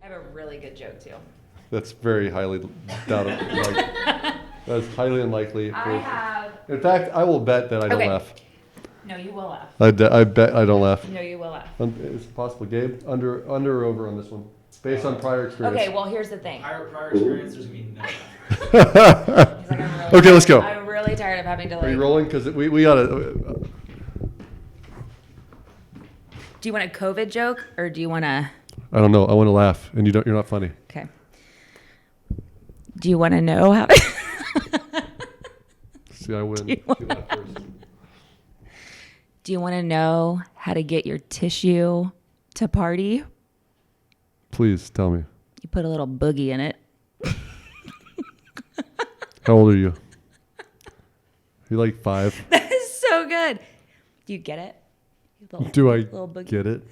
I have a really good joke too. That's very highly doubtful. That's highly unlikely. In fact, I will bet that I don't laugh. No, you will laugh. I bet I don't laugh. No, you will laugh. It's possible, Gabe. Under or over on this one, based on prior experience. Okay, well here's the thing. Prior experience, there's gonna be no. He's like, I'm really Okay, let's go. I'm really tired of having to Are you rolling? Because we gotta. Do you want a COVID joke or do you want to? I don't know. I want to laugh, and you're not funny. Okay. Do you want to know how? See, I win. Do you want to know how to get your tissue to party? Please tell me. You put a little boogie in it. How old are you? You're like 5. That is so good. Do you get it? Do I get it?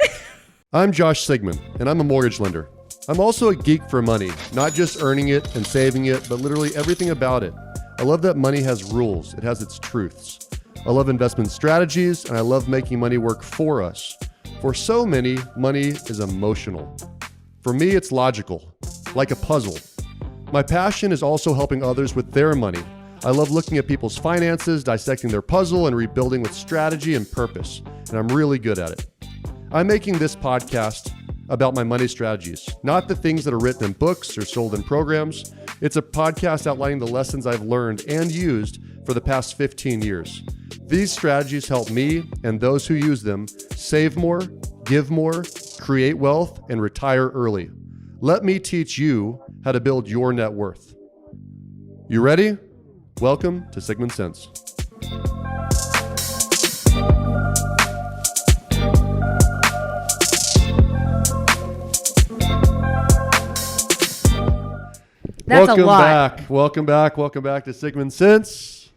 I'm Josh Sigman, and I'm a mortgage lender. I'm also a geek for money, not just earning it and saving it, but literally everything about it. I love that money has rules. It has its truths. I love investment strategies, and I love making money work for us. For so many, money is emotional. For me, it's logical, like a puzzle. My passion is also helping others with their money. I love looking at people's finances, dissecting their puzzle, and rebuilding with strategy and purpose, and I'm really good at it. I'm making this podcast about my money strategies, not the things that are written in books or sold in programs. It's a podcast outlining the lessons I've learned and used for the past 15 years. These strategies help me and those who use them save more, give more, create wealth, and retire early. Let me teach you how to build your net worth. You ready? Welcome to Sigman Sense. That's Welcome a lot. Welcome back to Sigman Sense.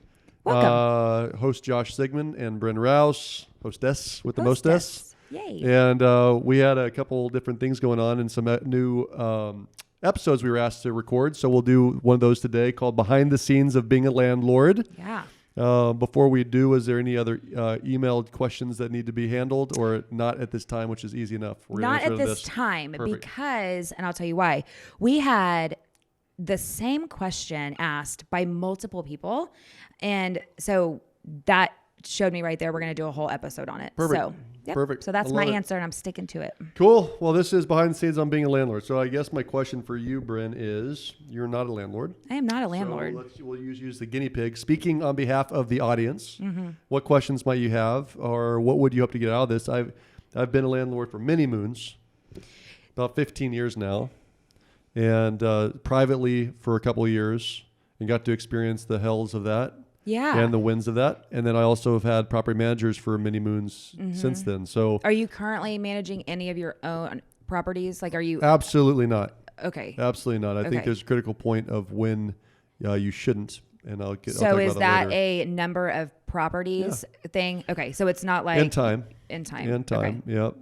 Welcome. Host Josh Sigman and Bryn Rouse, hostess with the mostess. Yay. And we had a couple different things going on and some new episodes we were asked to record. So we'll do one of those today called Behind the Scenes of Being a Landlord. Yeah. Before we do, is there any other emailed questions that need to be handled or not at this time, which is easy enough? We're Not at this time. Perfect. Because, and I'll tell you why, we had the same question asked by multiple people. And so that showed me right there, we're going to do a whole episode on it. Perfect. So, yep. Perfect. So that's I my love it. answer and I'm sticking to it. Cool. Well, this is Behind the Scenes on Being a Landlord. So I guess my question for you, Bryn, is you're not a landlord. I am not a landlord. So we'll use the guinea pig. Speaking on behalf of the audience, what questions might you have or what would you hope to get out of this? I've been a landlord for many moons, about 15 years now, and privately for a couple of years and got to experience the hells of that. Yeah. And the wins of that. And then I also have had property managers for many moons since then. So Are you currently managing any of your own properties? Like, are you? absolutely not. Okay. Absolutely not. I think Okay. there's a critical point of when you shouldn't. And I'll talk So is about that later. a number of properties thing? Okay. So it's not like In time. In time. Okay. Yep.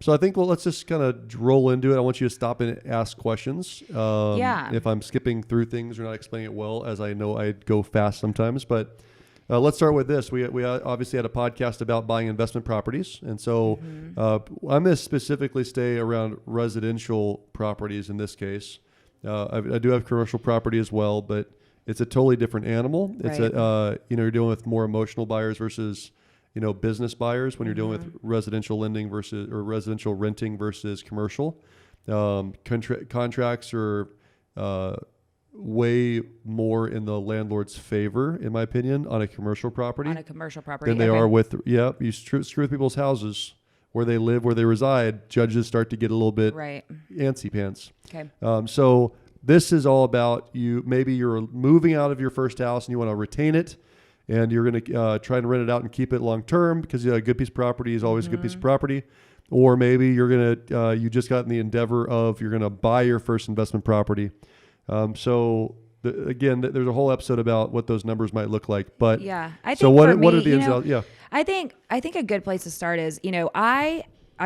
So I think, let's just kind of roll into it. I want you to stop and ask questions. Yeah. If I'm skipping through things or not explaining it well, as I know I go fast sometimes. But let's start with this. We obviously had a podcast about buying investment properties. And so I'm going to specifically stay around residential properties in this case. I do have commercial property as well, but it's a totally different animal. It's Right. you're dealing with more emotional buyers versus business buyers when you're dealing with residential lending versus or residential renting versus commercial. Contracts are way more in the landlord's favor, in my opinion, on a commercial property On a commercial property. than they Okay. are with. You screw with people's houses where they live, where they reside. Judges start to get a little bit Right. antsy pants. Okay. So this is all about you. Maybe you're moving out of your first house and you want to retain it, and you're going to try and rent it out and keep it long term because a good piece of property is always a good piece of property. Or maybe you're going to you just got in the endeavor of you're going to buy your first investment property. Again, there's a whole episode about what those numbers might look like. But Yeah. I think so what for me, are the ins and outs? Yeah. I think a good place to start is, I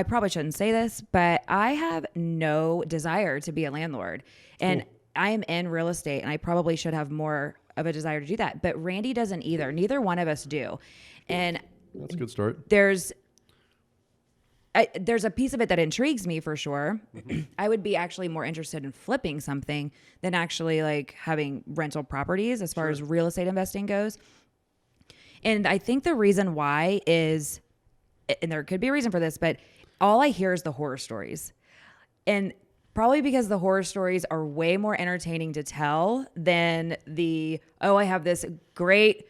probably shouldn't say this, but I have no desire to be a landlord. And I am in real estate and I probably should have more of a desire to do that. But Randy doesn't either. Neither one of us do. And That's a good start. there's there's a piece of it that intrigues me for sure. I would be actually more interested in flipping something than actually like having rental properties as far as real estate investing goes. And I think the reason why is, and there could be a reason for this, but all I hear is the horror stories. And probably because the horror stories are way more entertaining to tell than I have this great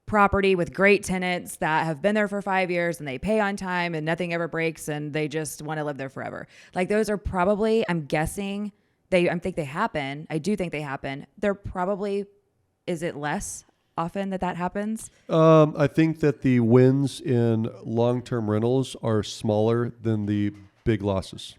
property with great tenants that have been there for 5 years and they pay on time and nothing ever breaks and they just want to live there forever. Like those are probably, I'm guessing I think they happen. I do think they happen. They're probably, is it less often that happens? I think that the wins in long-term rentals are smaller than the big losses.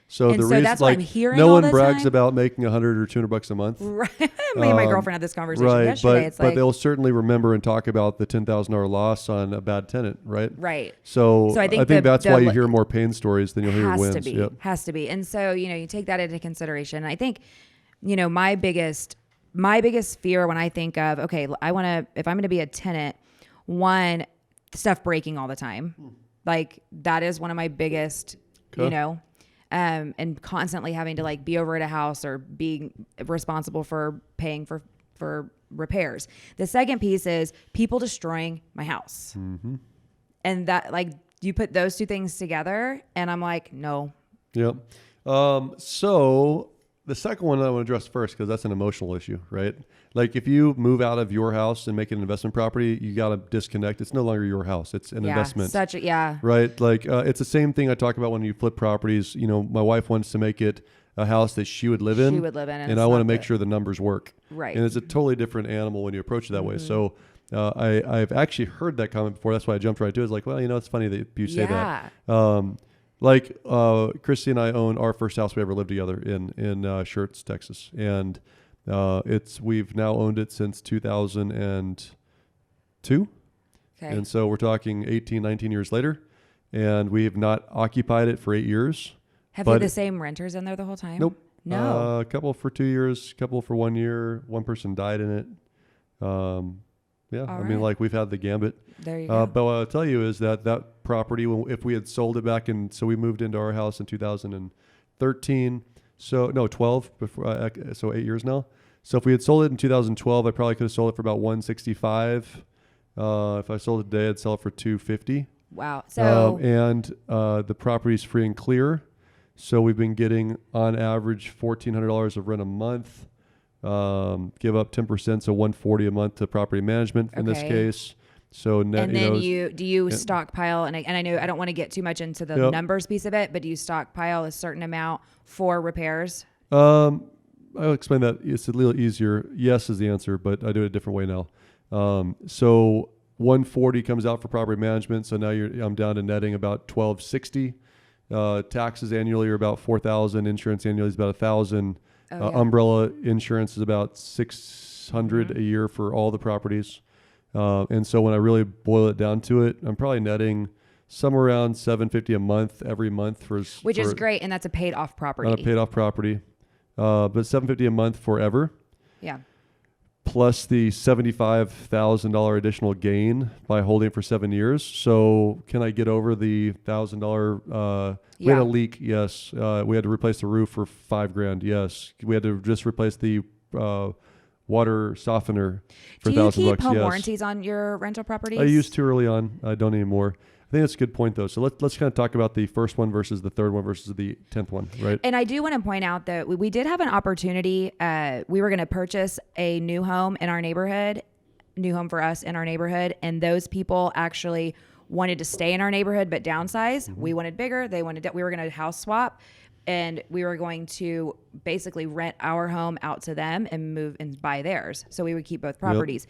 So the reason, that's what I'm hearing. No all one the brags time. about making $100 or $200 a month. Right. Me and my girlfriend had this conversation right, yesterday. But they'll certainly remember and talk about the $10,000 loss on a bad tenant, right? Right. So I think that's why you hear more pain stories than you'll hear wins. Has to be. And so, you take that into consideration. And I think, my biggest fear when I think of, okay, if I'm going to be a tenant, one, stuff breaking all the time. Like that is one of my biggest, and constantly having to like be over at a house or being responsible for paying for repairs. The second piece is people destroying my house. Mm-hmm. And that, like, you put those two things together and I'm like, no. Yep. So the second one I want to address first, because that's an emotional issue, right? Like if you move out of your house and make it an investment property, you got to disconnect. It's no longer your house. It's an investment. Right? Like it's the same thing I talk about when you flip properties. My wife wants to make it a house that she would live in. And I want to make sure the numbers work. Right. And it's a totally different animal when you approach it that way. So I've actually heard that comment before. That's why I jumped right to it. It's like, well, it's funny that you say that. Christy and I own our first house we ever lived together in Schertz, Texas. And we've now owned it since 2002. Okay. And so we're talking 18, 19 years later, and we have not occupied it for 8 years. Have you had the same renters in there the whole time? Nope. No. A couple for 2 years, a couple for 1 year. One person died in it. We've had the gambit. There you go. But what I'll tell you is that property, if we had sold it back so we moved into our house in 2013. 12 before. So 8 years now. So if we had sold it in 2012, I probably could have sold it for about $165. If I sold it today, I'd sell it for $250. Wow. So the property's free and clear. So we've been getting on average $1,400 of rent a month. Give up 10%, so $140 a month to property management in this case. So net, and then do you stockpile? And I know I don't want to get too much into the numbers piece of it, but do you stockpile a certain amount for repairs? I'll explain that. It's a little easier. Yes is the answer, but I do it a different way now. So $140 comes out for property management. So now I'm down to netting about $1,260. Taxes annually are about $4,000. Insurance annually is about $1,000. Umbrella insurance is about $600 a year for all the properties. And so when I really boil it down to it, I'm probably netting somewhere around $750 a month every month which is great, and that's a paid off property. Not a paid off property, but $750 a month forever. Yeah. Plus the $75,000 additional gain by holding it for 7 years. So can I get over the $1,000? We had a leak. Yes. We had to replace the roof for $5,000. Yes. We had to just replace the water softener for $1,000. Do you keep home warranties on your rental properties? I used to early on. I don't anymore. I think that's a good point, though. So let's kind of talk about the first one versus the third one versus the 10th one, right? And I do want to point out that we did have an opportunity. We were going to purchase a new home in our neighborhood, new home for us in our neighborhood, and those people actually wanted to stay in our neighborhood but downsize. Mm-hmm. We wanted bigger. They wanted. We were going to house swap. And we were going to basically rent our home out to them and move and buy theirs. So we would keep both properties.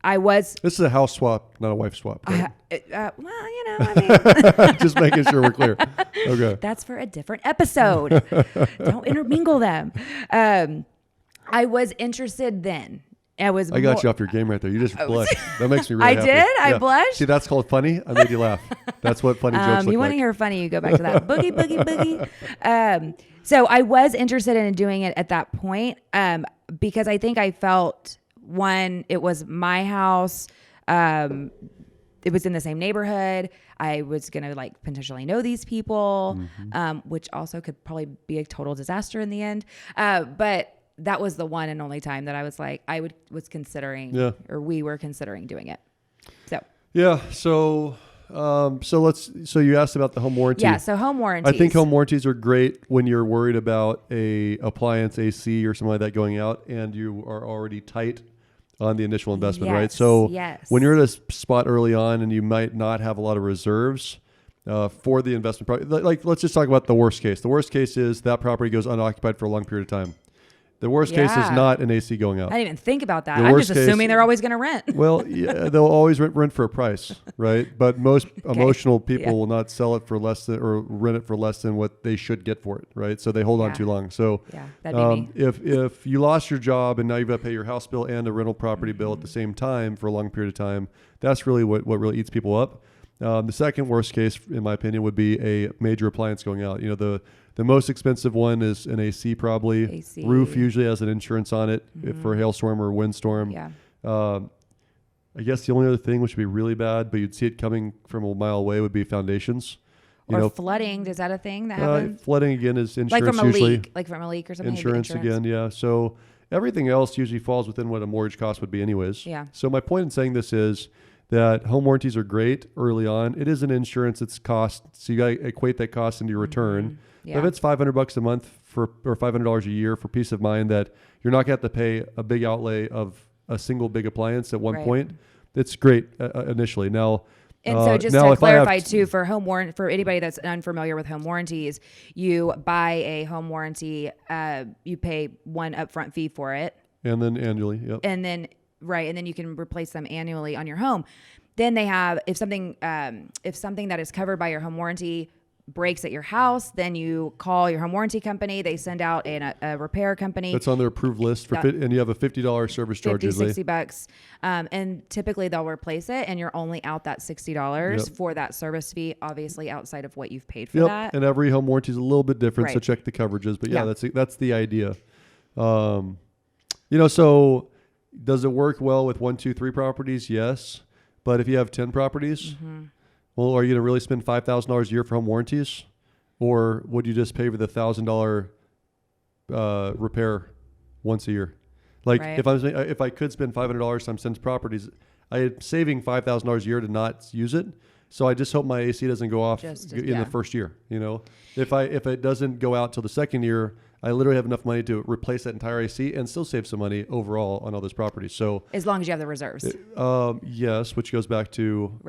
Yep. This is a house swap, not a wife swap. Right? Just making sure we're clear. Okay. That's for a different episode. Don't intermingle them. I was interested then. I got you off your game right there. You just blushed. That makes me really happy. I did? I blushed? See, that's called funny. I made you laugh. That's what funny jokes look like. You want to hear funny, you go back to that. Boogie, boogie, boogie. So I was interested in doing it at that point because I think I felt, one, it was my house. it was in the same neighborhood. I was going to like potentially know these people, which also could probably be a total disaster in the end. But that was the one and only time that I was like, was considering, or we were considering doing it. So, yeah. So you asked about the home warranty. Yeah. So home warranties. I think home warranties are great when you're worried about a appliance AC or something like that going out and you are already tight on the initial investment, right? So when you're at a spot early on and you might not have a lot of reserves for the investment, like let's just talk about the worst case. The worst case is that property goes unoccupied for a long period of time. The worst case is not an AC going out. I didn't even think about that. I'm just assuming they're always going to rent. Well, yeah, they'll always rent for a price, right? But most emotional people will not sell it for less than, or rent it for less than what they should get for it, right? So they hold on too long. So that'd be me. If you lost your job and now you've got to pay your house bill and a rental property bill at the same time for a long period of time, that's really what really eats people up. The second worst case, in my opinion, would be a major appliance going out. The most expensive one is an AC probably. AC. Roof usually has an insurance on it for a hailstorm or windstorm. Yeah. I guess the only other thing which would be really bad, but you'd see it coming from a mile away, would be foundations. Flooding. Is that a thing that happens? Flooding again is insurance like from a usually. Leak, like from a leak or something. Insurance again, yeah. So everything else usually falls within what a mortgage cost would be anyways. Yeah. So my point in saying this is that home warranties are great early on. It is an insurance, it's cost. So you got to equate that cost into your return. Yeah. If it's $500 a month or $500 a year for peace of mind that you're not going to have to pay a big outlay of a single big appliance at one point, it's great initially. Now, and so just to clarify too, for anybody that's unfamiliar with home warranties, you buy a home warranty, you pay one upfront fee for it, and then annually, and then you can replace them annually on your home. Then they have if something that is covered by your home warranty breaks at your house, then you call your home warranty company. They send out a repair company. That's on their approved list and you have a $50 service charge usually. $60. And typically they'll replace it and you're only out that $60 for that service fee, obviously outside of what you've paid for that. And every home warranty is a little bit different, so check the coverages. But that's the idea. So does it work well with 1, 2, 3 properties? Yes. But if you have 10 properties, well, are you going to really spend $5,000 a year for home warranties? Or would you just pay for the $1,000 repair once a year? Like if I could spend $500 times 10 properties, I'm saving $5,000 a year to not use it. So I just hope my AC doesn't go off in the first year. If it doesn't go out till the second year, I literally have enough money to replace that entire AC and still save some money overall on all those properties. So as long as you have the reserves. Yes, which goes back to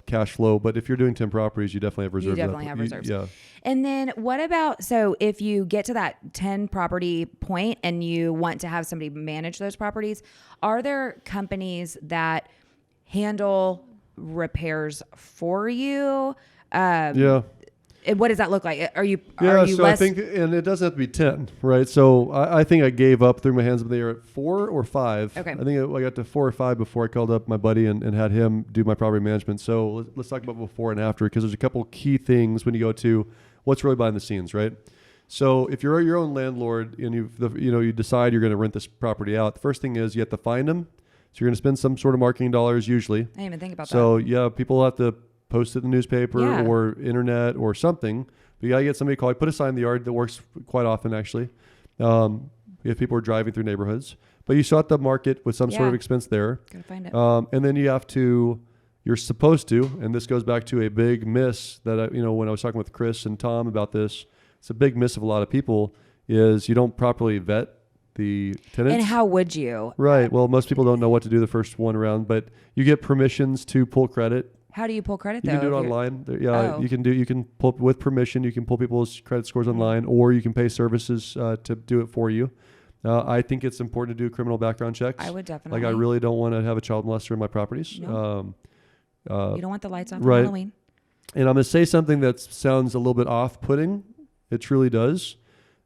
cash flow. But if you're doing 10 properties, you definitely have reserves. You definitely have reserves. Yeah. And then what about, so if you get to that 10 property point and you want to have somebody manage those properties, are there companies that handle repairs for you? What does that look like? Are you I think, and it doesn't have to be 10, right? So I think I gave up, threw my hands up in the air at 4 or 5. Okay. I think I got to 4 or 5 before I called up my buddy and had him do my property management. So let's talk about before and after, because there's a couple key things when you go to what's really behind the scenes, right? So if you're your own landlord and you decide you're going to rent this property out, the first thing is you have to find them. So you're going to spend some sort of marketing dollars usually. I didn't even think about that. So people have to post it in the newspaper or internet or something. But you got to get somebody to call you. Put a sign in the yard. That works quite often, actually, if people are driving through neighborhoods. But you still have to market with some sort of expense there. Gotta find it. And then you're supposed to, and this goes back to a big miss that, when I was talking with Chris and Tom about this, it's a big miss of a lot of people, is you don't properly vet the tenants. And how would you? Right. Well, most people don't know what to do the first one around, but you get permissions to pull credit. How do you pull credit though? You can do it online. You can pull with permission. You can pull people's credit scores online, or you can pay services to do it for you. I think it's important to do criminal background checks. I would definitely. I really don't want to have a child molester in my properties. No. You don't want the lights on for Halloween. And I'm going to say something that sounds a little bit off-putting. It truly does.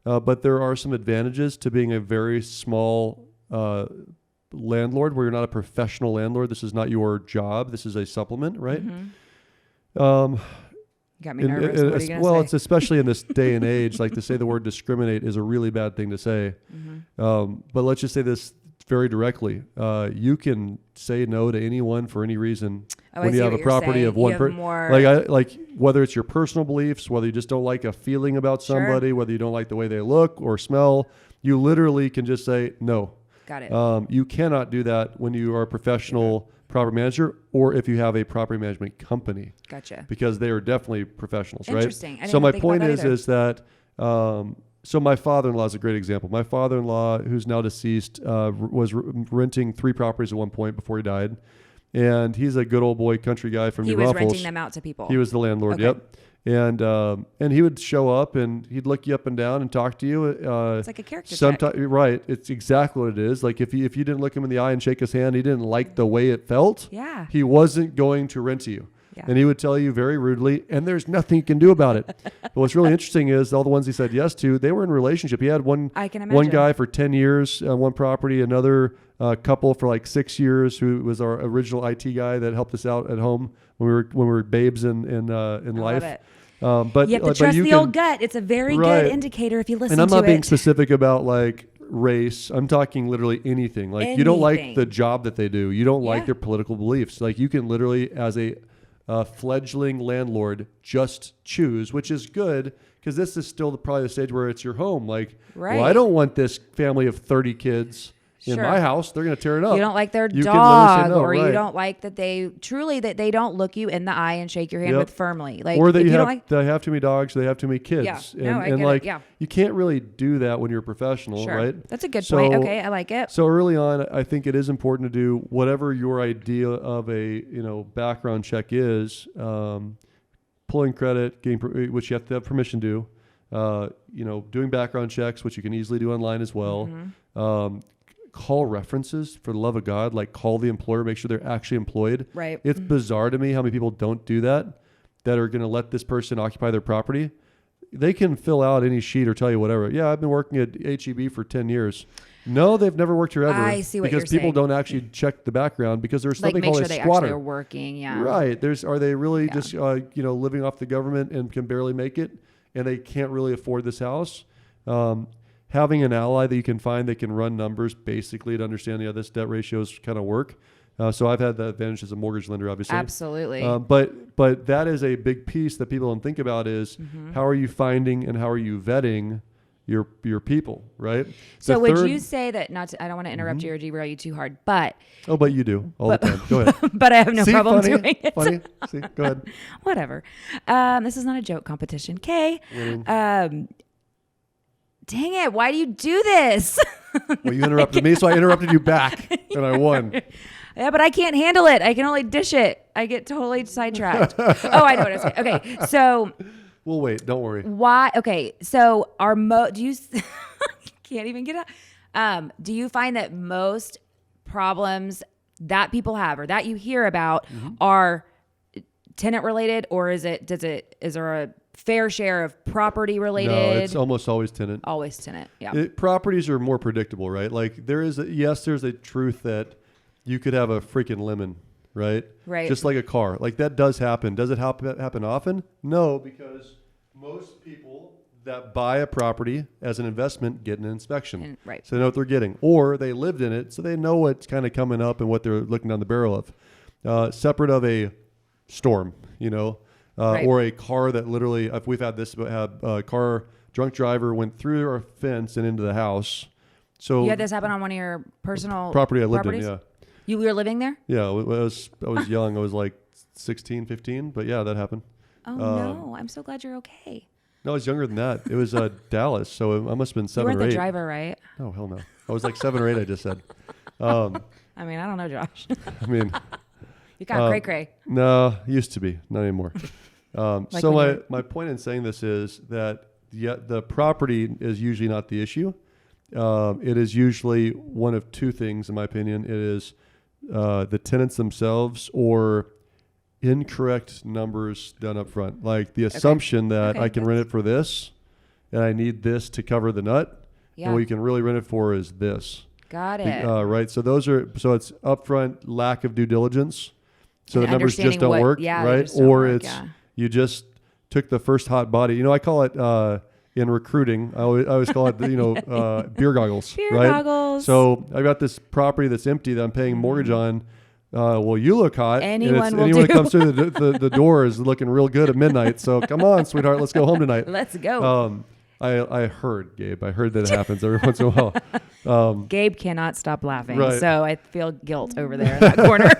But there are some advantages to being a very small landlord where you're not a professional landlord. This is not your job. This is a supplement, right? Mm-hmm. Got me nervous. What are you gonna say? It's especially in this day and age, like to say the word discriminate is a really bad thing to say. Mm-hmm. But let's just say this very directly. You can say no to anyone for any reason when you have a property of one person. Like whether it's your personal beliefs, whether you just don't like a feeling about somebody, whether you don't like the way they look or smell, you literally can just say no. Got it. You cannot do that when you are a professional property manager or if you have a property management company. Gotcha. Because they are definitely professionals, right? Interesting. So my point is that so my father-in-law is a great example. My father-in-law, who's now deceased, was renting 3 properties at one point before he died. And he's a good old boy country guy from New Braunfels. He was renting them out to people. He was the landlord, okay. Yep. And he would show up and he'd look you up and down and talk to you. It's like a character check. Right. It's exactly what it is. Like if you didn't look him in the eye and shake his hand, he didn't like the way it felt. Yeah. He wasn't going to rent to you. Yeah. And he would tell you very rudely, and there's nothing you can do about it. But what's really interesting is all the ones he said yes to, they were in a relationship. He had one guy for 10 years on one property, another couple for like 6 years, who was our original IT guy that helped us out at home when we were babes in life. But you have to trust the old gut. It's a very good indicator if you listen to it. And I'm not being specific about like race. I'm talking literally anything. Like you don't like the job that they do. You don't like their political beliefs. Like you can literally, as a fledgling landlord, just choose, which is good because this is still probably the stage where it's your home. Like, well, I don't want this family of 30 kids in my house. They're going to tear it up. You don't like their dog, or you don't like that they don't look you in the eye and shake your hand with firmly. Like, or that they have too many dogs, they have too many kids. Yeah. And like, you can't really do that when you're a professional, right? That's a good point. Okay, I like it. So early on, I think it is important to do whatever your idea of a background check is. Pulling credit, which you have to have permission to do. Doing background checks, which you can easily do online as well. Mm-hmm. Call references, for the love of God. Like, call the employer, make sure they're actually employed. Right. It's bizarre to me how many people don't do that are going to let this person occupy their property. They can fill out any sheet or tell you whatever. Yeah, I've been working at HEB for 10 years. No, they've never worked here ever. I see what you're saying. Because people don't actually check the background because there's something called a squatter. Make sure they actually are working, Right. Are they really just living off the government and can barely make it, and they can't really afford this house? Having an ally that you can find that can run numbers basically to understand this debt ratios kind of work. So I've had the advantage as a mortgage lender, obviously. Absolutely. But that is a big piece that people don't think about is how are you finding and how are you vetting your people, right? So would you say that, I don't want to interrupt you or derail you too hard, but... Oh, but you do all the time. Go ahead. But I have no problem doing it. Funny? See, go ahead. Whatever. This is not a joke competition. Okay. Dang it, why do you do this? Well, you interrupted me, so I interrupted you back, and I won. Yeah, but I can't handle it. I can only dish it. I get totally sidetracked. Oh, I know what I'm saying. Okay, so... We'll wait. Don't worry. Why? Okay, so do you... can't even get out. Do you find that most problems that people have or that you hear about are tenant related, or is there a fair share of property related? No, it's almost always tenant. Always tenant, yeah. Properties are more predictable, right? Like there's a truth that you could have a freaking lemon, right? Right. Just like a car. Like that does happen. Does it happen often? No, because most people that buy a property as an investment get an inspection. Right. So they know what they're getting. Or they lived in it, so they know what's kind of coming up and what they're looking down the barrel of. Separate of a storm, or a car that literally, if we've had this, a car drunk driver went through our fence and into the house. So you had this happen on one of your personal property I lived properties? in, yeah. You were living there? Yeah, I was young. I was like 16, 15, but yeah, that happened. Oh no, I'm so glad you're okay. No, I was younger than that. It was Dallas, so I must have been 7 or 8. You weren't the driver, right? Oh, hell no. I was like 7 or 8, I just said. I mean, I don't know, Josh. I mean... You got cray-cray. No, used to be. Not anymore. So my point in saying this is that the property is usually not the issue. It is usually one of two things, in my opinion. It is the tenants themselves or incorrect numbers done up front. Like the assumption that I can rent it for this and I need this to cover the nut. Yeah. And what you can really rent it for is this. Got it. Right. So it's upfront lack of due diligence. So the numbers just don't work, right? Or you just took the first hot body. I call it in recruiting. I always call it, beer goggles. Beer right? goggles. So I got this property that's empty that I'm paying mortgage on. Well, you look hot. Anyone that comes through the door is looking real good at midnight. So come on, sweetheart, let's go home tonight. Let's go. I heard, Gabe. I heard that it happens every once in a while. Gabe cannot stop laughing, right. so I feel guilt over there in that corner.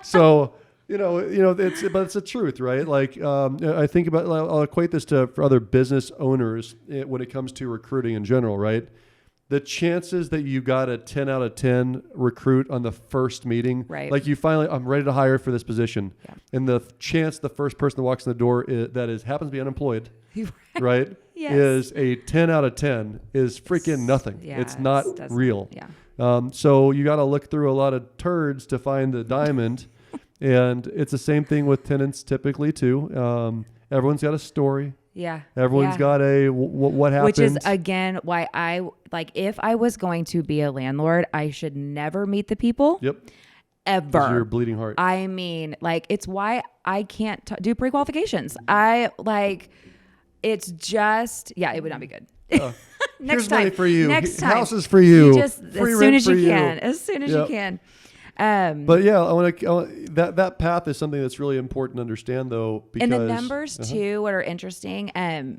So it's the truth, right? Like I think about, I'll equate this to for other business owners when it comes to recruiting in general, right? The chances that you got a 10 out of 10 recruit on the first meeting, right. like you finally, I'm ready to hire for this position. Yeah. And the chance the first person that walks in the door happens to be unemployed, right? Yes. Is a 10 out of 10 is freaking nothing. Yeah, it's not real. Yeah. So you got to look through a lot of turds to find the diamond. And it's the same thing with tenants typically too. Everyone's got a story. Yeah. Everyone's got a what happened. Which is, again, why if I was going to be a landlord, I should never meet the people. Yep. Ever. Your bleeding heart. I mean, it's why I can't do pre-qualifications. It's just, it would not be good. Here's money for you. Next time. Houses for you. As soon as you can. But yeah, I want to. That path is something that's really important to understand, though. Because, and the numbers too, what are interesting. I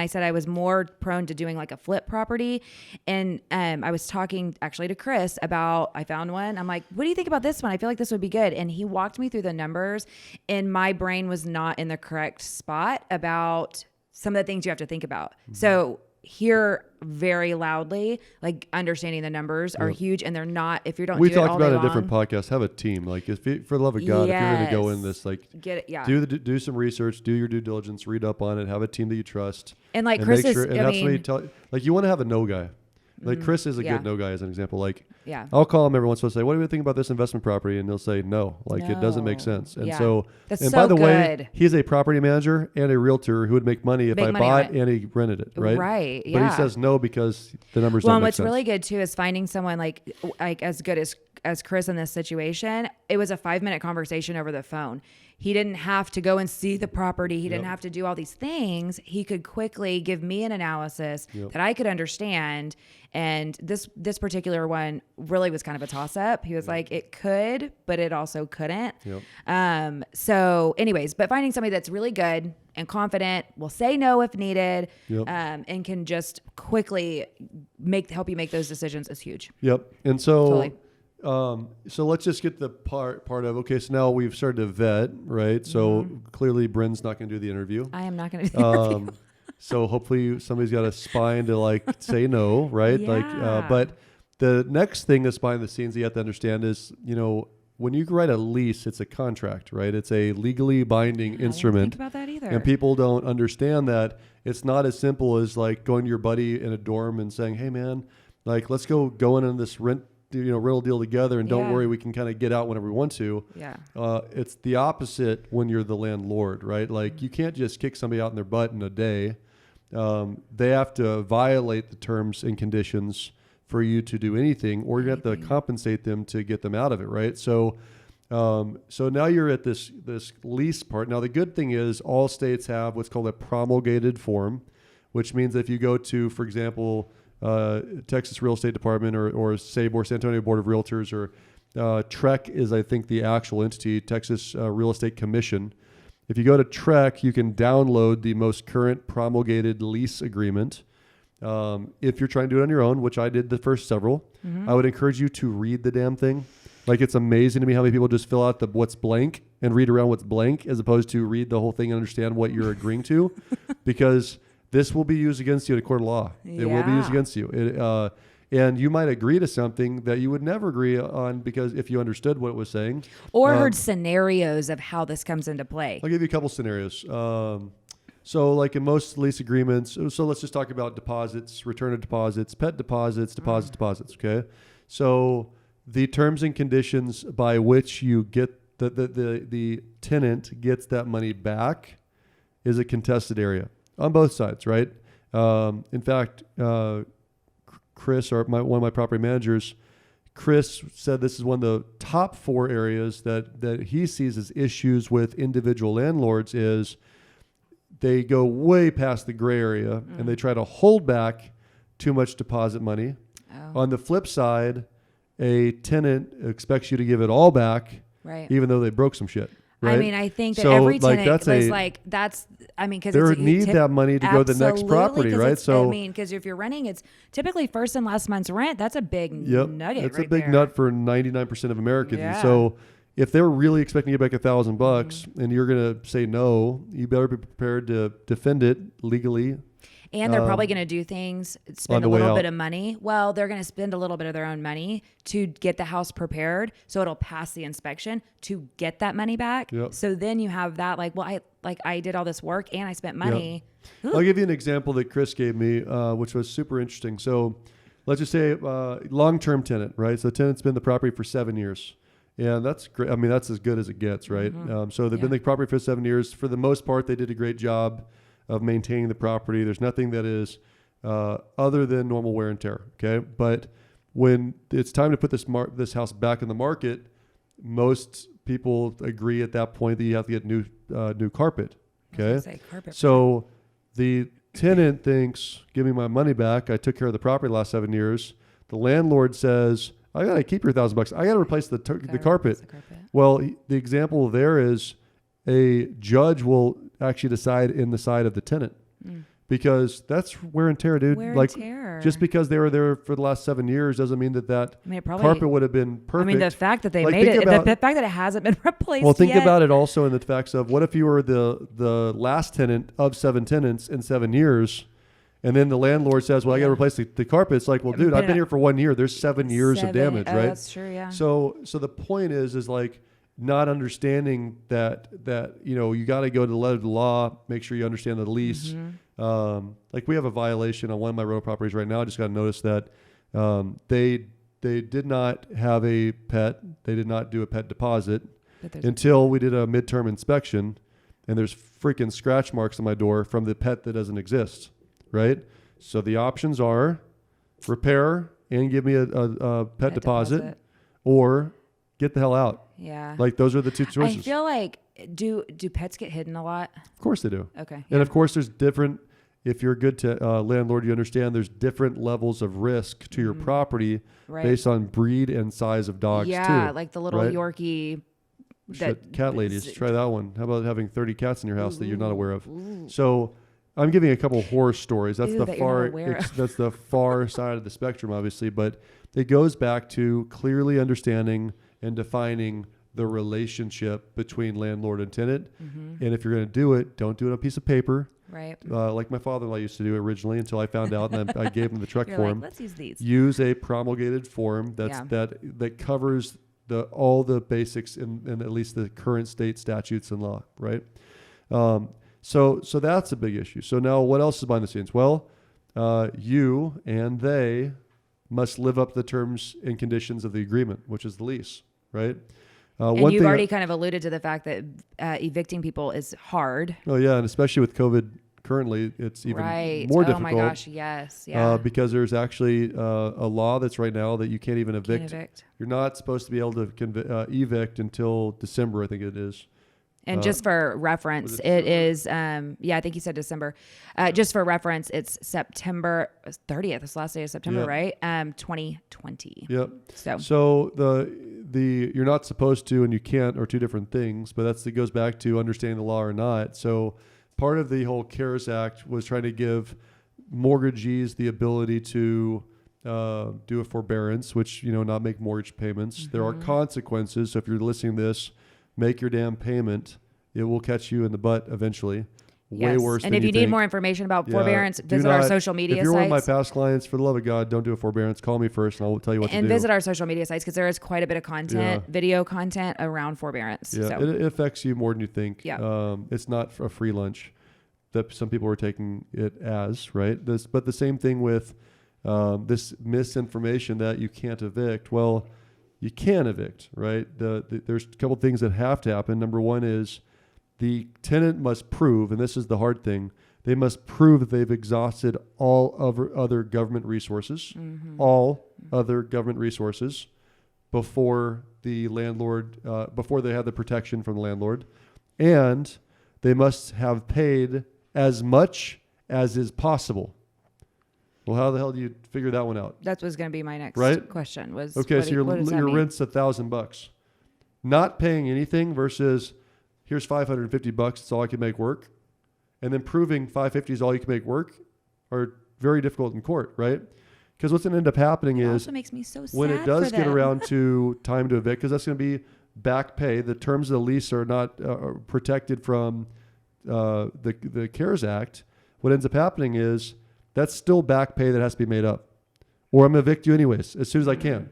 said I was more prone to doing like a flip property, and I was talking actually to Chris about. I found one. I'm like, what do you think about this one? I feel like this would be good. And he walked me through the numbers, and my brain was not in the correct spot about some of the things you have to think about. Mm-hmm. So hear very loudly, like understanding the numbers are huge, and they're not. If you don't, we do talked it all about day a different podcast. Have a team, like for the love of God, if you're going to go in this, like get it, yeah. Do some research, do your due diligence, read up on it, have a team that you trust, and like Chris is. Somebody tell, like you want to have a no guy. Like Chris is a good no guy as an example. Like I'll call him every once in a while and say, what do you think about this investment property? And he'll say no, it doesn't make sense. And so, by the way, he's a property manager and a realtor who would make money if I bought and he rented it, right? Right. But he says no because the numbers don't make sense. Well, what's really good too is finding someone like as good as Chris in this situation. It was a 5-minute conversation over the phone. He didn't have to go and see the property. He didn't have to do all these things. He could quickly give me an analysis that I could understand. And this particular one really was kind of a toss up. He was like, it could, but it also couldn't. So anyways, but finding somebody that's really good and confident, will say no if needed, and can just quickly help you make those decisions is huge. And so, so let's just get the part of, okay, so now we've started to vet, right? So clearly Bryn's not going to do the interview. I am not going to do the interview. So hopefully somebody's got a spine to say no, right? But the next thing that's behind the scenes you have to understand is, when you write a lease, it's a contract, right? It's a legally binding instrument. I didn't think about that either. And people don't understand that it's not as simple as going to your buddy in a dorm and saying, hey man, let's go in on this rental deal together, and don't worry, we can kind of get out whenever we want to. It's the opposite when you're the landlord, right? You can't just kick somebody out in their butt in a day. They have to violate the terms and conditions for you to do anything, or you have to compensate them to get them out of it, right? So now you're at this lease part. Now the good thing is all states have what's called a promulgated form, which means if you go to, for example, Texas Real Estate Department or SABOR, San Antonio Board of Realtors, or TREC is, I think, the actual entity, Texas Real Estate Commission. If you go to TREC, you can download the most current promulgated lease agreement. If you're trying to do it on your own, which I did the first several, I would encourage you to read the damn thing. It's amazing to me how many people just fill out what's blank and read around what's blank, as opposed to read the whole thing and understand what you're agreeing to, because this will be used against you in a court of law. It will be used against you. And you might agree to something that you would never agree on, because if you understood what it was saying. Or heard scenarios of how this comes into play. I'll give you a couple scenarios. So in most lease agreements, so let's just talk about deposits, return of deposits, pet deposits, deposits, okay? So the terms and conditions by which you get the tenant gets that money back is a contested area on both sides, right? In fact, Chris, one of my property managers, Chris said this is one of the top 4 areas that he sees as issues with individual landlords is they go way past the gray area and they try to hold back too much deposit money. Oh. On the flip side, a tenant expects you to give it all back, Right. even though they broke some shit. Right? I mean, I think that So, every like, tenant that's was a- like, that's, I mean, because They need that money to go to the next property, right? So, I mean, because if you're renting, it's typically first and last month's rent. That's a big nugget. It's right a big there. nut for 99% of Americans. Yeah. And so if they're really expecting you back $1,000 and you're going to say no, you better be prepared to defend it legally. And they're probably going to do things, spend a the way little out. bit of money. Well, they're going to spend a little bit of their own money to get the house prepared, so it'll pass the inspection to get that money back. Yep. So then you have that, like, well, I did all this work and I spent money. I'll give you an example that Chris gave me, which was super interesting. So let's just say long-term tenant, right? So the tenant's been in the property for 7 years. And that's great. I mean, that's as good as it gets, right? So they've been in the property for 7 years. For the most part, they did a great job of maintaining the property. There's nothing that is other than normal wear and tear, okay? But when it's time to put this house back in the market, most people agree at that point that you have to get new carpet, okay? Say carpet. So the tenant thinks, give me my money back. I took care of the property the last 7 years. The landlord says, I got to keep your $1,000. I got to replace the carpet. Well, the example there is a judge will actually decide in the side of the tenant because that's wear and tear, dude. Wear and like tear. just because they were there for the last 7 years doesn't mean that I mean, it probably, carpet would have been perfect. I mean, the fact that they Like, made think it, about- the fact that it hasn't been replaced Well, think yet. about it also in the facts of what if you were the last tenant of 7 tenants in 7 years, and then the landlord says, well, I got to replace the carpet. It's like, well, dude, I've been here for 1 year. There's 7 years of damage, right? That's true, yeah. So the point is like not understanding that you got to go to the letter of the law, make sure you understand the lease. Like we have a violation on one of my rental properties right now. I just got to notice that they did not have a pet. They did not do a pet deposit until we did a midterm inspection, and there's freaking scratch marks on my door from the pet that doesn't exist, right? So the options are repair and give me a pet deposit, or get the hell out. Yeah. Like those are the two choices. I feel like, do pets get hidden a lot? Of course they do. Okay. And of course there's different, if you're a good landlord, you understand there's different levels of risk to your property based on breed and size of dogs too. Yeah, like the little right? Yorkie. Shit, cat ladies. Try that one. How about having 30 cats in your house that you're not aware of? So I'm giving a couple horror stories. That's Ew, the far that's the far side of the spectrum, obviously, but it goes back to clearly understanding and defining the relationship between landlord and tenant. And if you're going to do it, don't do it on a piece of paper. Right. Like my father-in-law used to do originally until I found out and I gave him the truck You're form. like, let's use these. Use a promulgated form that covers all the basics in at least the current state statutes and law, right? So that's a big issue. So now what else is behind the scenes? Well, you and they must live up to the terms and conditions of the agreement, which is the lease, right? And you've already kind of alluded to the fact that evicting people is hard. Oh yeah, and especially with COVID currently, it's even more difficult. Oh my gosh, yes, yeah. Because there's actually a law that's right now that you can't even evict. You're not supposed to be able to evict until December, I think it is. And just for reference, it is, I think you said December. Just for reference, it's September 30th. It's the last day of September, right? 2020. Yep. So the you're not supposed to and you can't are two different things, but it goes back to understanding the law or not. So part of the whole CARES Act was trying to give mortgagees the ability to do a forbearance, which, not make mortgage payments. There are consequences. So if you're listening to this, make your damn payment. It will catch you in the butt eventually. Way worse than you think. And if you need more information about forbearance, visit our social media sites. If you're one of my past clients, for the love of God, don't do a forbearance. Call me first and I'll tell you what to do. And visit our social media sites because there is quite a bit of content, video content around forbearance. Yeah, so. it affects you more than you think. Yeah. It's not a free lunch that some people are taking it as, right? But the same thing with this misinformation that you can't evict. Well, you can evict, right? There's a couple things that have to happen. Number one is the tenant must prove, and this is the hard thing, they must prove that they've exhausted all other government resources, all other government resources before the landlord, before they have the protection from the landlord. And they must have paid as much as is possible. Well, how the hell do you figure that one out? That was going to be my next question. Was okay? So your rent's $1,000. Not paying anything versus here's $550. That's all I can make work, and then proving $550 is all you can make work are very difficult in court, right? Because what's going to end up happening is also makes me so sad when it does for get them. around to time to evict, because that's going to be back pay. The terms of the lease are not protected from the CARES Act. What ends up happening is that's still back pay that has to be made up, or I'm going to evict you anyways as soon as I can,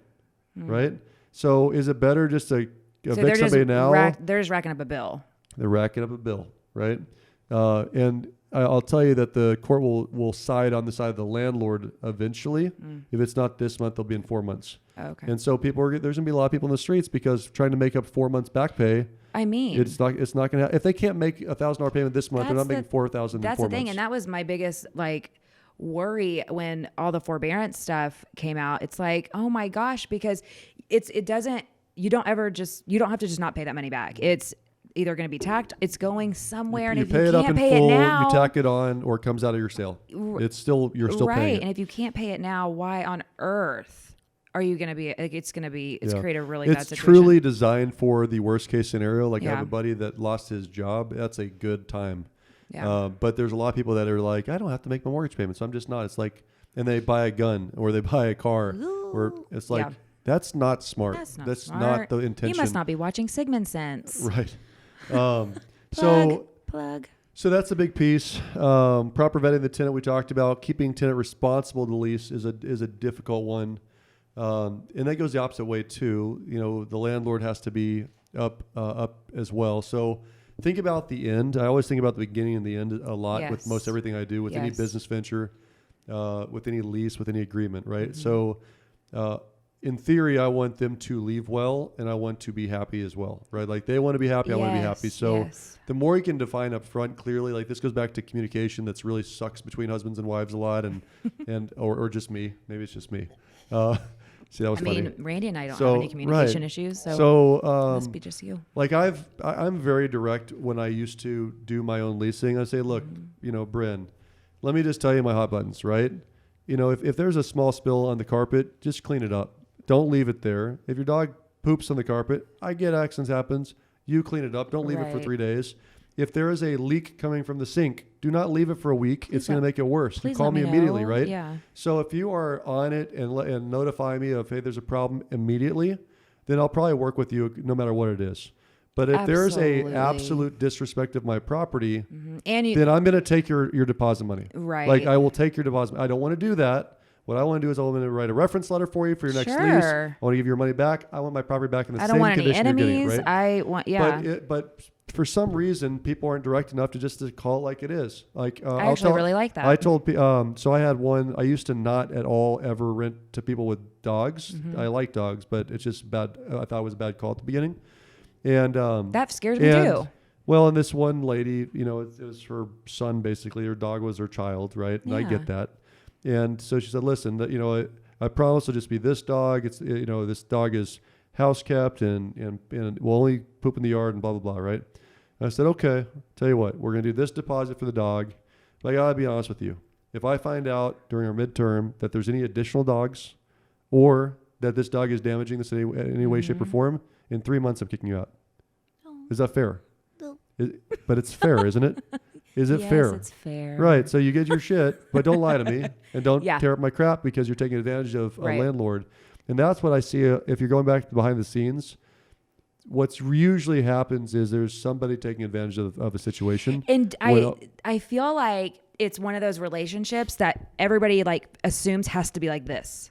right? So is it better just to evict somebody now? They're just racking up a bill. They're racking up a bill, right? And I'll tell you that the court will side on the side of the landlord eventually. If it's not this month, they'll be in 4 months. Oh, okay. And so there's going to be a lot of people in the streets because trying to make up 4 months back pay. I mean, it's not going to. If they can't make $1,000 payment this month, they're not making $4,000 in 4 months. That's the thing, and that was my biggest worry when all the forbearance stuff came out. It's like, oh my gosh, because it doesn't. You don't have to just not pay that money back. It's either going to be tacked, it's going somewhere, and if you can't pay it now, you tack it on, or it comes out of your sale. You're still right, paying it. And if you can't pay it now, why on earth are you going to be? It's create a really bad situation. It's truly designed for the worst case scenario. I have a buddy that lost his job. That's a good time. Yeah. But there's a lot of people that are like, I don't have to make my mortgage payment, so I'm just not. It's like, and they buy a gun or they buy a car, or it's like. Yeah. That's not smart. That's not the intention. You must not be watching Sigman Sense. Right. Plug. So that's a big piece. Proper vetting the tenant we talked about. Keeping tenant responsible to the lease is a difficult one. And that goes the opposite way too. The landlord has to be up as well. So think about the end. I always think about the beginning and the end a lot with most everything I do with any business venture, with any lease, with any agreement, right? So in theory, I want them to leave well, and I want to be happy as well, right? Like they want to be happy, I want to be happy. So the more you can define up front clearly, like this goes back to communication that's really sucks between husbands and wives a lot, and or just me. Maybe it's just me. See, that was funny. Randy and I don't have any communication issues, so it must be just you. Like I'm very direct when I used to do my own leasing. I say, look, Bryn, let me just tell you my hot buttons, right? If there's a small spill on the carpet, just clean it up. Don't leave it there. If your dog poops on the carpet, I get accidents happens. You clean it up. Don't leave it for 3 days. If there is a leak coming from the sink, do not leave it for a week. It's going to make it worse. You call me immediately, right? Yeah. So if you are on it and notify me of, hey, there's a problem immediately, then I'll probably work with you no matter what it is. But if there's a absolute disrespect of my property, then I'm going to take your deposit money. Right. Like I will take your deposit. I don't want to do that. What I want to do is I'm going to write a reference letter for you for your next lease. I want to give you your money back. I want my property back in the same condition you're getting, right? I want, But for some reason, people aren't direct enough to call it like it is. Like I actually really like that. I told so I had one. I used to not at all ever rent to people with dogs. I like dogs, but it's just bad. I thought it was a bad call at the beginning, and that scares me too. Well, and this one lady, it was her son basically. Her dog was her child, right? And I get that. And so she said, listen, I promise it'll just be this dog. It's, this dog is house kept and will only poop in the yard and blah, blah, blah. Right. And I said, okay, tell you what, we're going to do this deposit for the dog. But I gotta be honest with you. If I find out during our midterm that there's any additional dogs or that this dog is damaging this in any way, shape or form, in 3 months, I'm kicking you out. Oh. Is that fair? No. But it's fair, isn't it? Is it fair? Yes, it's fair. Right. So you get your shit, but don't lie to me and don't tear up my crap because you're taking advantage of a landlord. And that's what I see. If you're going back to behind the scenes, what's usually happens is there's somebody taking advantage of a situation. And I feel like it's one of those relationships that everybody assumes has to be like this.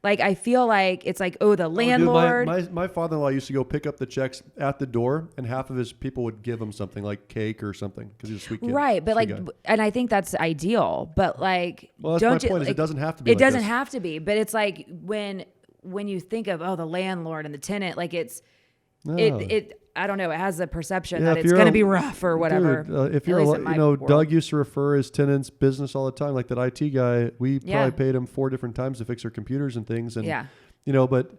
Like, I feel like it's like, the landlord. Dude, my father-in-law used to go pick up the checks at the door, and half of his people would give him something like cake or something because he's a sweet kid. Right, but and I think that's ideal. But well, that's my point. Is it doesn't have to be. It doesn't have to be, but it's like when you think of the landlord and the tenant, like it's it. I don't know. It has the perception that it's going to be rough or whatever. Dude, if you're, Doug used to refer his tenants business all the time. Like that IT guy, we probably paid him 4 different times to fix their computers and things. And, but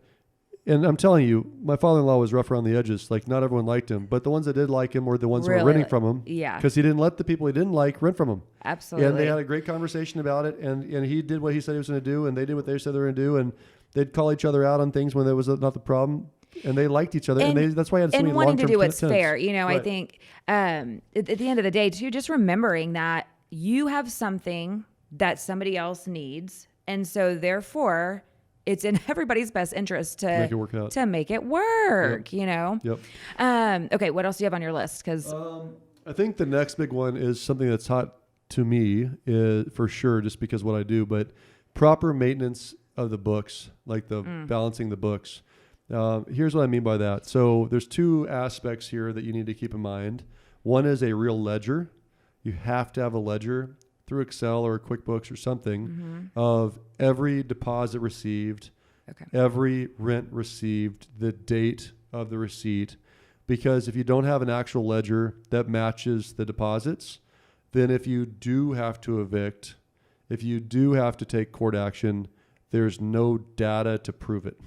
and I'm telling you, my father-in-law was rough around the edges. Like, not everyone liked him, but the ones that did like him were the ones who were renting from him. Yeah. Because he didn't let the people he didn't like rent from him. Absolutely. And they had a great conversation about it, and he did what he said he was going to do, and they did what they said they were going to do, and they'd call each other out on things when there was not the problem, and they liked each other, and that's why I had so many long-term and wanting to do what's tenants. fair. You know, right. I think at the end of the day, too, just remembering that you have something that somebody else needs, and so therefore it's in everybody's best interest to make it work out. Yep. You know. Yep. Okay, what else do you have on your list? Because I think the next big one is something that's hot to me, for sure, just because what I do, but proper maintenance of the books, like the balancing the books. Here's what I mean by that. So there's two aspects here that you need to keep in mind. One is a real ledger. You have to have a ledger through Excel or QuickBooks or something of every deposit received, every rent received, the date of the receipt. Because if you don't have an actual ledger that matches the deposits, then if you do have to evict, if you do have to take court action, there's no data to prove it,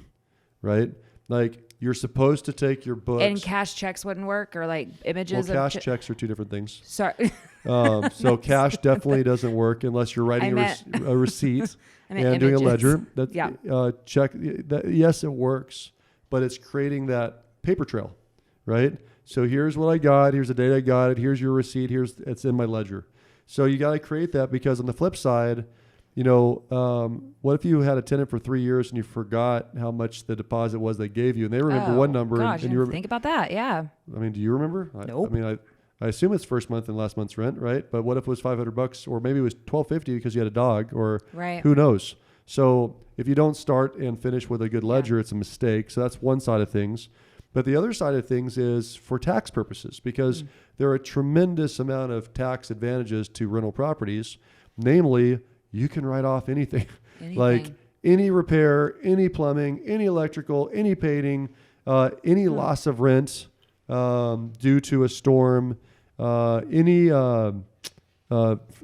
right? Like, you're supposed to take your books. And cash checks wouldn't work, or like images well, of cash checks are two different things. Sorry. So cash definitely doesn't work unless you're writing a receipt and doing a ledger. Check. Yes, it works, but it's creating that paper trail, right? So here's what I got. Here's the date I got it. Here's your receipt. It's in my ledger. So you got to create that, because on the flip side, you know, what if you had a tenant for 3 years and you forgot how much the deposit was they gave you, and they remember one number, gosh, and you think about that. Yeah. I mean, do you remember? Nope. I mean, I assume it's first month and last month's rent, right? But what if it was $500, or maybe it was $1,250 because you had a dog, or who knows? So if you don't start and finish with a good ledger, it's a mistake. So that's one side of things. But the other side of things is for tax purposes, because there are a tremendous amount of tax advantages to rental properties. Namely, you can write off anything. Like any repair, any plumbing, any electrical, any painting, any loss of rent due to a storm, any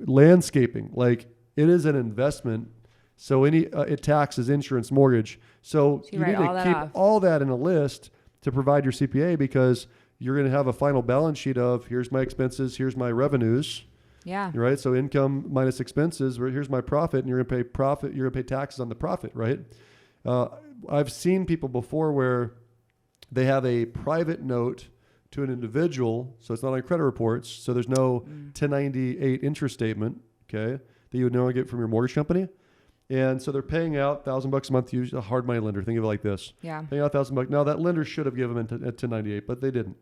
landscaping. Like, it is an investment. So it taxes insurance, mortgage. So you need to keep all that in a list to provide your CPA, because you're going to have a final balance sheet of, here's my expenses, here's my revenues. Yeah. Right. So income minus expenses, here's my profit, and you're going to pay profit. You're going to pay taxes on the profit. Right. I've seen people before where they have a private note to an individual. So it's not on credit reports. So there's no 1098 interest statement. Okay. That you would normally get from your mortgage company. And so they're paying out $1,000 a month, usually a hard money lender. Think of it like this. Yeah. Paying out $1,000. Now that lender should have given them a 1098, but they didn't.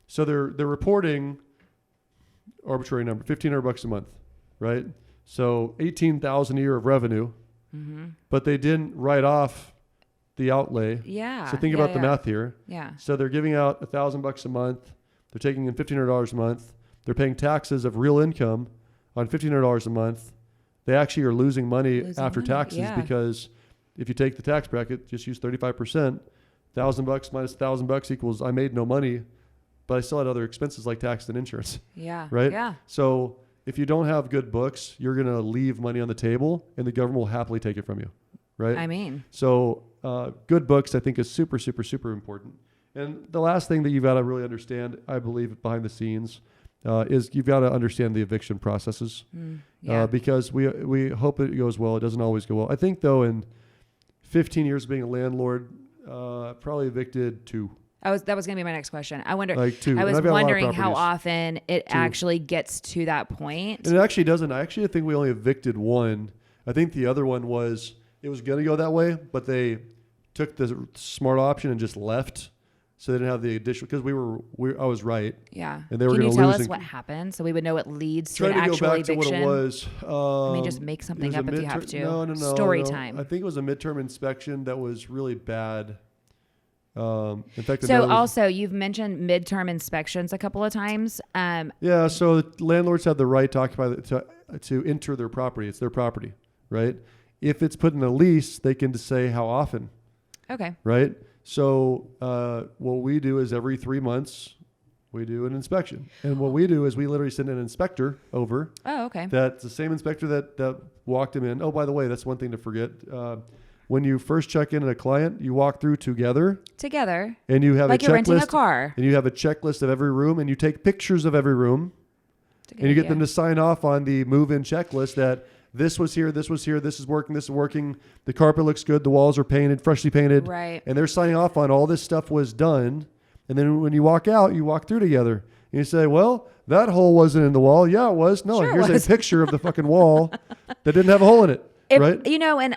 So they're reporting arbitrary number, $1,500 a month, right? So $18,000 a year of revenue, but they didn't write off the outlay. Yeah. So think about the math here. Yeah. So they're giving out $1,000 a month. They're taking in $1,500 a month. They're paying taxes of real income on $1,500 a month. They actually are losing money after taxes, because if you take the tax bracket, just use 35%, $1,000 minus $1,000 equals I made no money, but I still had other expenses like tax and insurance. Yeah. Right? Yeah. So if you don't have good books, you're going to leave money on the table, and the government will happily take it from you. Right? I mean. So good books, I think, is super, super, super important. And the last thing that you've got to really understand, I believe, behind the scenes, is you've got to understand the eviction processes. Because we hope it goes well. It doesn't always go well. I think, though, in 15 years of being a landlord, probably evicted 2. That was going to be my next question. I wonder. Like 2. I was wondering how often it actually gets to that point. And it actually doesn't. I think we only evicted 1. I think the other one it was going to go that way, but they took the smart option and just left. So they didn't have the additional, because I was right. Yeah. And they were going to lose. Can you tell us what happened so we would know it leads to an actual eviction? Try to go back to what it was. I mean, just make something up if you have to. No. Story time. I think it was a midterm inspection that was really bad. In fact, also you've mentioned midterm inspections a couple of times. Yeah. So landlords have the right to occupy to enter their property. It's their property, right? If it's put in a lease, they can just say how often. Okay. Right. So what we do is every 3 months we do an inspection, and what we do is we literally send an inspector over. Oh, okay. That's the same inspector that walked him in. Oh, by the way, that's one thing to forget. when you first check in a client, you walk through together, and you have like a you're renting a checklist, car, and you have a checklist of every room, and you take pictures of every room, and you get them to sign off on the move-in checklist that this was here, this is working, the carpet looks good, the walls are painted, freshly painted, right? And they're signing off on all this stuff was done, and then when you walk out, you walk through together, and you say, well, that hole wasn't in the wall. Yeah, it was. No, Sure here's a picture of the fucking wall that didn't have a hole in it, right? You know, and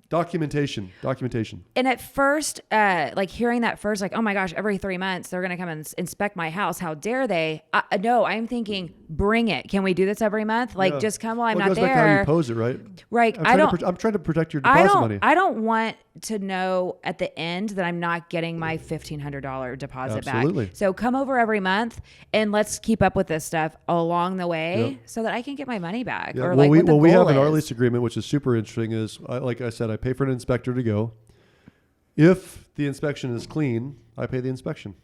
Documentation. And at first, like hearing that first, like, oh my gosh, every 3 months they're going to come and inspect my house. How dare they? No, I'm thinking, bring it. Can we do this every month? Like, just come while I'm not it goes there. Back to how you pose it, right? Right. I'm trying to protect your deposit money. I don't want to know at the end that I'm not getting my $1,500 deposit back. So come over every month and let's keep up with this stuff along the way so that I can get my money back. Yeah. Or Well, like we have in our lease agreement, which is super interesting, is like I said, I pay for an inspector to go. If the inspection is clean, I pay the inspection.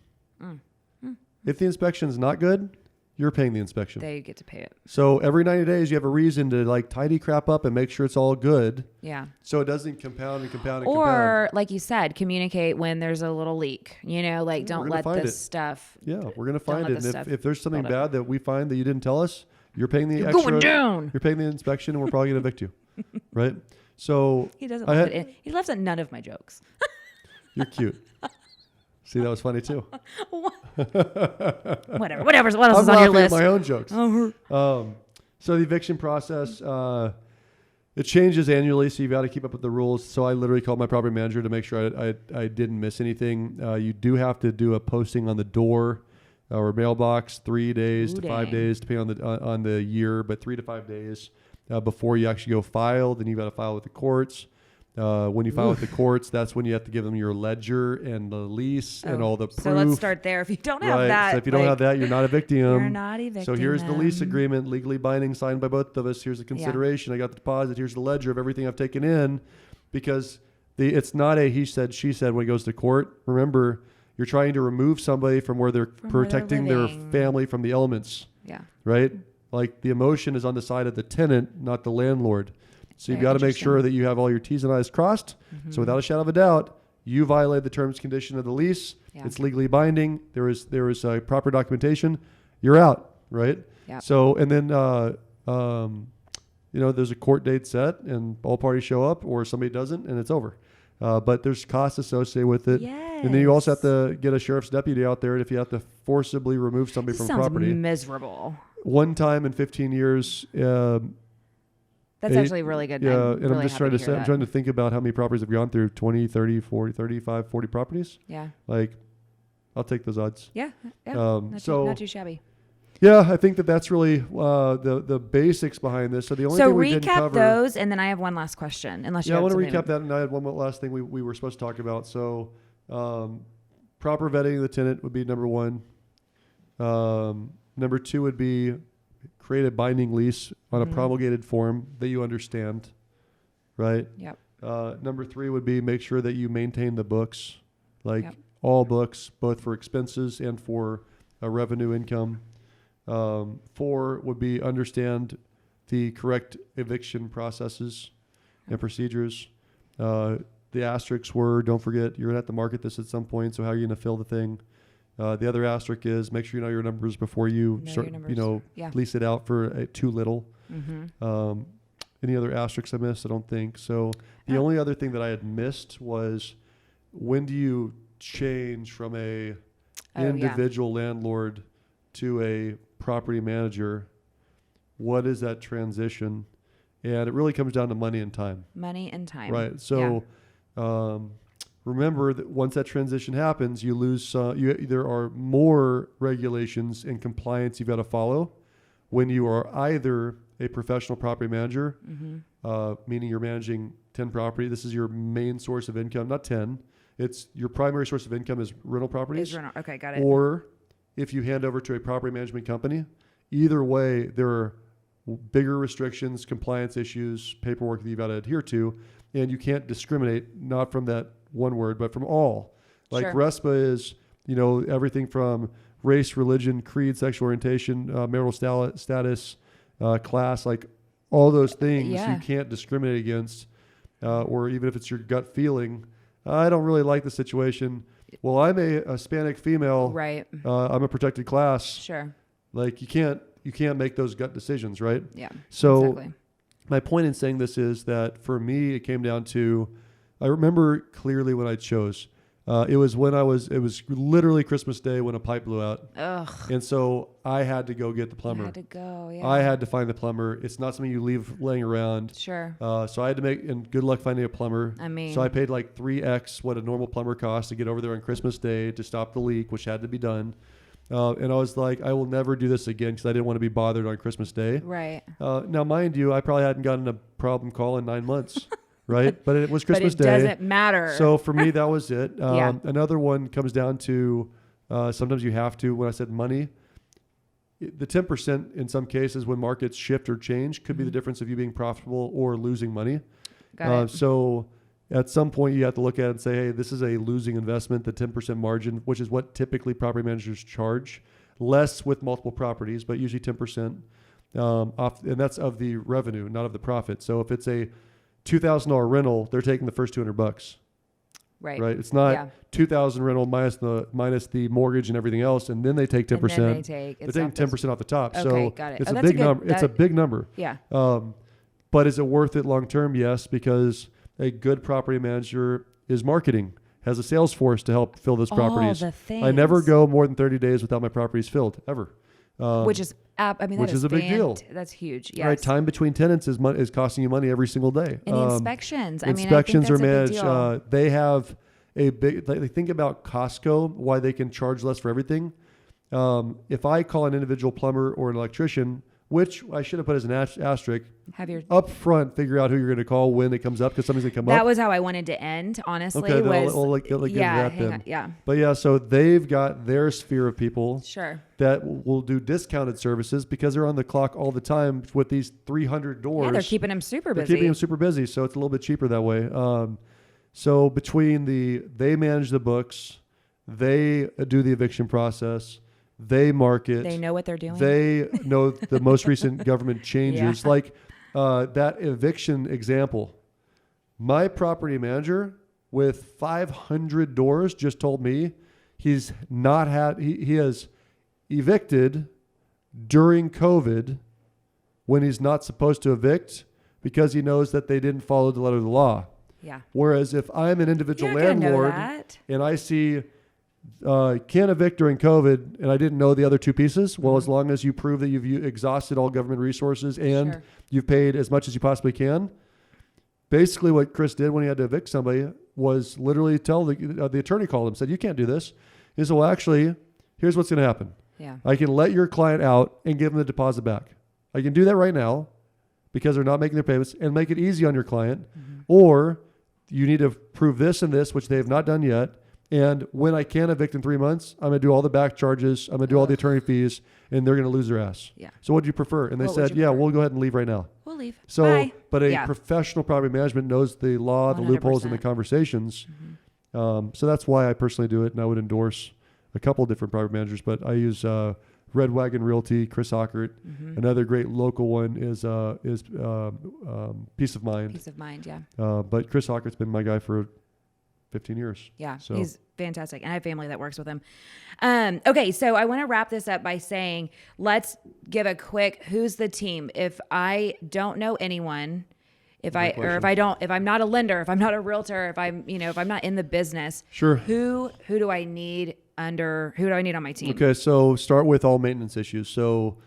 If the inspection is not good, you're paying the inspection. They get to pay it. So every 90 days, you have a reason to like tidy crap up and make sure it's all good. Yeah. So it doesn't compound. Or like you said, communicate when there's a little leak. You know, like don't let this stuff. Yeah, we're gonna find it. And if there's something bad that we find that you didn't tell us, you're paying the extra. Going down. You're paying the inspection, and we're probably gonna evict you, right? So he doesn't. Laugh at he laughs at none of my jokes. You're cute. See, that was funny too. Whatever. What else is on your list? I'm laughing at my own jokes. So the eviction process, it changes annually, so you've got to keep up with the rules. So I literally called my property manager to make sure I didn't miss anything. You do have to do a posting on the door or mailbox 3 days to 5 days, depending on the year, but 3 to 5 days before you actually go file. Then you've got to file with the courts. When you file with the courts, that's when you have to give them your ledger and the lease and all the proof. So let's start there. If you don't have that. So if you don't have that, you're not evicting them. You're not evicting So here's them. the lease agreement, legally binding, signed by both of us. Here's the consideration. I got the deposit. Here's the ledger of everything I've taken in. Because it's not a he said, she said when it goes to court. Remember, you're trying to remove somebody from where they're protecting their family from the elements. Yeah. Right? Like the emotion is on the side of the tenant, not the landlord. So you've got to make sure that you have all your T's and I's crossed. So without a shadow of a doubt, you violate the terms and condition of the lease. Yeah. It's legally binding. There is proper documentation. You're out, right? Yeah. So and then there's a court date set, and all parties show up, or somebody doesn't, and it's over. But there's costs associated with it. Yes. And then you also have to get a sheriff's deputy out there if you have to forcibly remove somebody from property. Sounds miserable. One time in 15 years. That's actually really good. Yeah, I'm and really I'm just trying to think about how many properties I've gone through, 20, 30, 40, 35, 40 properties. Yeah. Like, I'll take those odds. Yeah. Not too shabby. Yeah, I think that's really the basics behind this. So the only thing we didn't cover. So recap those, and then I have one last question. Unless you I want to recap that, and I had one last thing we were supposed to talk about. So proper vetting of the tenant would be number one. Number two would be create a binding lease on a promulgated form that you understand, right? Yep. Number three would be make sure that you maintain the books, all books, both for expenses and for revenue income. 4 would be understand the correct eviction processes and procedures. The asterisks were, don't forget, you're going to have to market this at some point, so how are you going to fill the thing? The other asterisk is make sure you know your numbers before you start, lease it out for too little. Any other asterisks I missed? I don't think. So the only other thing that I had missed was when do you change from a individual landlord to a property manager? What is that transition? And it really comes down to money and time. Right. So, remember that once that transition happens, you lose. There are more regulations and compliance you've got to follow when you are either a professional property manager, meaning you're managing 10 property. This is your main source of income, not 10. It's your primary source of income is rental properties. Okay, got it. Or if you hand over to a property management company, either way, there are bigger restrictions, compliance issues, paperwork that you've got to adhere to, and you can't discriminate, not from that one word, but from all. Like RESPA is, everything from race, religion, creed, sexual orientation, marital status, class, like all those things you can't discriminate against. or even if it's your gut feeling, I don't really like the situation. Well, I'm a Hispanic female. Right. I'm a protected class. Sure. Like you can't make those gut decisions, right? Yeah. So exactly. my point in saying this is that for me, it came down to, I remember clearly when I chose. It was literally Christmas Day when a pipe blew out. Ugh. And so I had to go get the plumber. I had to go. Yeah. I had to find the plumber. It's not something you leave laying around. Sure. So I had to and good luck finding a plumber. I mean, so I paid like 3x what a normal plumber costs to get over there on Christmas Day to stop the leak, which had to be done. And I was like, I will never do this again because I didn't want to be bothered on Christmas Day. Right. Now, mind you, I probably hadn't gotten a problem call in 9 months. Right. But it was Christmas Day. But it doesn't matter. So for me, that was it. Yeah. Another one comes down to sometimes you have to, when I said money, the 10% in some cases when markets shift or change could be the difference of you being profitable or losing money. Got it. So at some point you have to look at it and say, hey, this is a losing investment, the 10% margin, which is what typically property managers charge, less with multiple properties, but usually 10% off, and that's of the revenue, not of the profit. So if it's a $2,000 rental, they're taking the first $200. Right. Right. It's not $2,000 rental minus the mortgage and everything else, and then they take 10%. And then they're taking 10% off the top. Okay, so got it. it's Oh, a that's big good- number. It's a big number. Yeah. But is it worth it long term? Yes, because a good property manager is marketing, has a sales force to help fill those properties. The things. I never go more than 30 days without my properties filled ever. Which is, which is a big deal. That's huge. Yes. Right, time between tenants is costing you money every single day. And the inspections. Inspections I are mean, I think that's a big managed. deal. They have a big. Like, think about Costco. Why they can charge less for everything. If I call an individual plumber or an electrician, which I should have put as an asterisk, Have your up front, figure out who you're going to call when it comes up because something's going to come up. That was how I wanted to end. Honestly, Okay, then was I'll get into that hang then. on, yeah. But yeah, so they've got their sphere of people Sure. that will do discounted services because they're on the clock all the time with these 300 doors. Yeah, they're keeping them super busy. They're keeping them super busy, so it's a little bit cheaper that way. So between they manage the books, they do the eviction process, they market. They know what they're doing. They know the most recent government changes. Yeah. Like that eviction example. My property manager with 500 doors just told me he has evicted during COVID when he's not supposed to evict because he knows that they didn't follow the letter of the law. Yeah. Whereas if I'm an individual You're not gonna know landlord that. and I see can't evict during COVID and I didn't know the other two pieces, well, as long as you prove that you've exhausted all government resources and Sure. you've paid as much as you possibly can. Basically what Chris did when he had to evict somebody was literally tell the attorney called him, said, you can't do this. He said, well, actually, here's what's going to happen. Yeah. I can let your client out and give them the deposit back. I can do that right now because they're not making their payments and make it easy on your client. Mm-hmm. Or you need to prove this and this, which they have not done yet. And when I can't evict in 3 months, I'm going to do all the back charges. I'm going to do all the attorney fees and they're going to lose their ass. Yeah. So what do you prefer? And they What would said, you yeah, prefer? we'll go ahead and leave right now. We'll leave. So, Bye. but a Yeah. professional property management knows the law, the loopholes, and the 100%. conversations. So that's why I personally do it. And I would endorse a couple of different property managers, but I use Red Wagon Realty, Chris Ockert. Another great local one is Peace of Mind. Peace of mind. Yeah. But Chris Ockert's been my guy for 15 years. Yeah, So- he's fantastic. And I have family that works with him. Okay, so I want to wrap this up by saying, let's give a quick, who's the team? If I don't know anyone, if I'm not a lender, if I'm not a realtor, if I'm not in the business, Sure. who do I need on my team? Okay, so start with all maintenance issues. So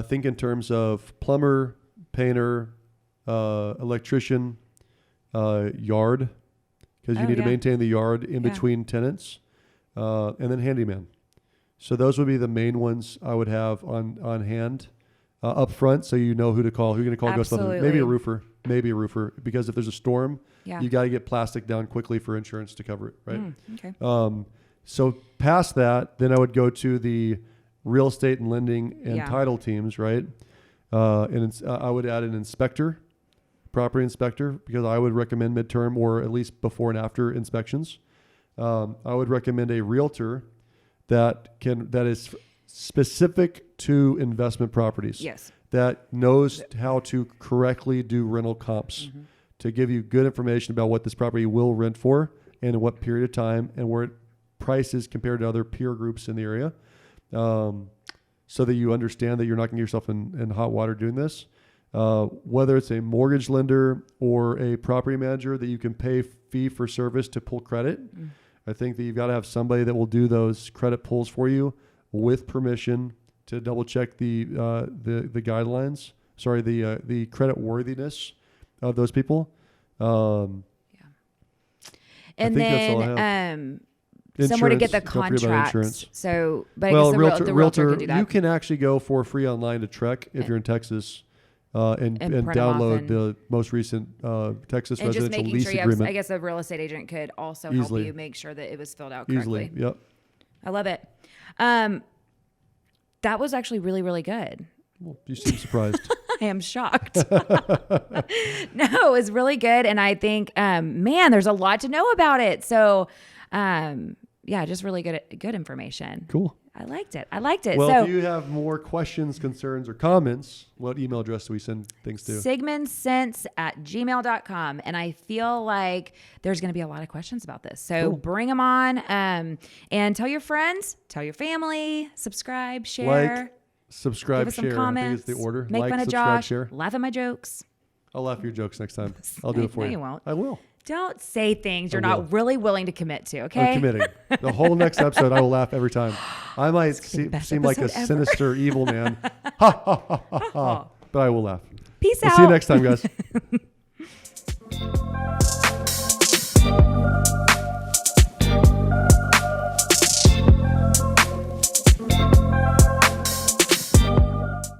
think in terms of plumber, painter, electrician, yard, because you need to maintain the yard in between tenants, and then handyman. So those would be the main ones I would have on hand up front, so you know who to call. Who you're going to call? Absolutely. Maybe a roofer, because if there's a storm, Yeah. you got to get plastic down quickly for insurance to cover it, right? Okay. So past that, then I would go to the real estate and lending and Yeah. title teams, right? I would add an inspector, property inspector, because I would recommend midterm or at least before and after inspections. I would recommend a realtor that is specific to investment properties. Yes. That knows how to correctly do rental comps. to give you good information about what this property will rent for and in what period of time and where it prices compared to other peer groups in the area, so that you understand that you're not going to get yourself in hot water doing this. Whether it's a mortgage lender or a property manager that you can pay fee for service to pull credit. I think that you've got to have somebody that will do those credit pulls for you with permission to double check the guidelines. Sorry, the credit worthiness of those people. And then somewhere to get the contracts. So, but I guess the realtor can do that. You can actually go for free online to Trek if you're in Texas, and download the most recent Texas and residential lease agreement. I guess a real estate agent could also help you make sure that it was filled out correctly. Easily, yep. I love it. That was actually really, really good. Well, you seem surprised. I am shocked. No, it was really good. And I think, man, there's a lot to know about it. So, just really good information. Cool. I liked it. Well, if you have more questions, concerns, or comments, what email address do we send things to? sigmansense@gmail.com. And I feel like there's going to be a lot of questions about this. So bring them on, and tell your friends, tell your family, subscribe, share. Like, subscribe, give us some share. comments, I think it's the order. Make like, fun of subscribe, Josh, share. laugh at my jokes. I'll laugh at your jokes next time. I'll do it for No, you. you won't. I will. Don't say things you're not really willing to commit to, okay? I'm committing. The whole next episode, I will laugh every time. I might seem like a sinister, evil man. Ha, ha, ha, ha, ha. But I will laugh. Peace out. See you next time, guys.